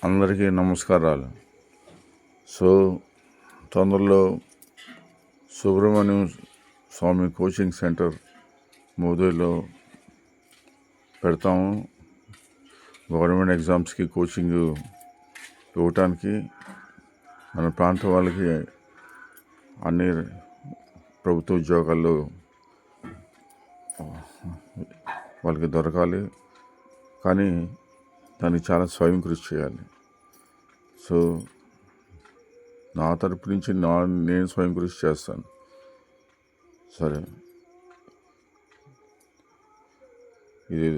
అందరికీ నమస్కారాలు. సో తొందరలో సుబ్రహ్మణ్యం స్వామి కోచింగ్ సెంటర్ మోదీలో పెడతాము. గవర్నమెంట్ ఎగ్జామ్స్కి కోచింగ్ ఇవ్వటానికి మన ప్రాంతం వాళ్ళకి అన్ని ప్రభుత్వ ఉద్యోగాల్లో వాళ్ళకి దొరకాలి, కానీ దానికి చాలా స్వయం కృషి చేయాలి. సో నా తరపు నుంచి నేను స్వయం కృషి చేస్తాను. సరే, ఇది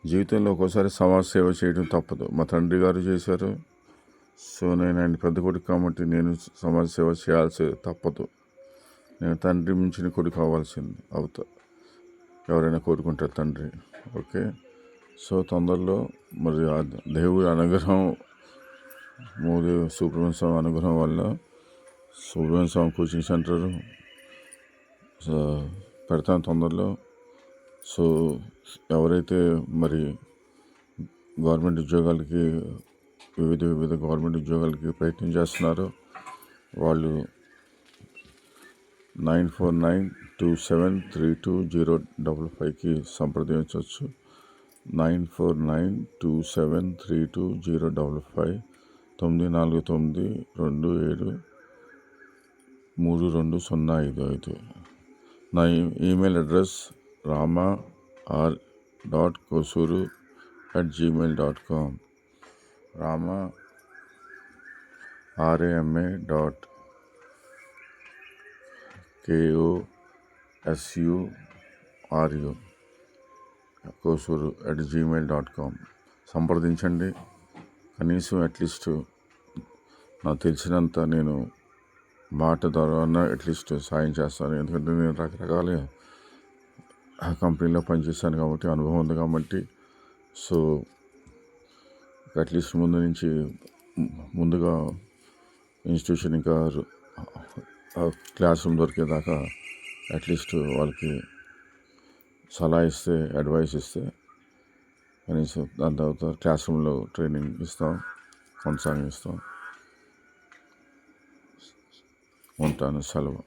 జీవితంలో ఒక్కోసారి సమాజ సేవ చేయడం తప్పదు. మా తండ్రి గారు చేశారు. సో నేను ఆయన పెద్ద కొడుకు కాబట్టి నేను సమాజ సేవ చేయాల్సి తప్పదు. నేను తండ్రి మించిన కొడుకు అవ్వాల్సింది ఎవరైనా కోరుకుంటారు తండ్రి. ఓకే, సో తొందరలో మరి ఆ దేవుడి అనుగ్రహం, మోదీ సుబ్రహ్మణ్య స్వామి అనుగ్రహం వల్ల సుబ్రహ్మణ్య స్వామి కోచింగ్ సెంటర్ పెడతాను తొందరలో. సో ఎవరైతే మరి గవర్నమెంట్ ఉద్యోగాలకి వివిధ గవర్నమెంట్ ఉద్యోగాలకి ప్రయత్నం చేస్తున్నారో వాళ్ళు 9492732055కి సంప్రదించవచ్చు. 9492732055 9492732055. నా ఈమెయిల్ అడ్రస్ rama.kosuru@gmail.com. rama.kosuru@gmail.com సంప్రదించండి. కనీసం అట్లీస్ట్ నాకు తెలిసినంత నేను మాట ద్వారా అట్లీస్ట్ సాయం చేస్తాను. ఎందుకంటే నేను రకరకాల కంపెనీలో పనిచేశాను కాబట్టి అనుభవం ఉంది కాబట్టి. సో అట్లీస్ట్ ముందుగా ఇన్స్టిట్యూషన్ ఇంకా క్లాస్ రూమ్ దొరికేదాకా అట్లీస్ట్ వాళ్ళకి సలహా ఇస్తే, అడ్వైస్ ఇస్తే కనీసం దాని తర్వాత క్లాస్ రూమ్లో ట్రైనింగ్ కొనసాగిస్తాం. ఉంటాను. సెలవు.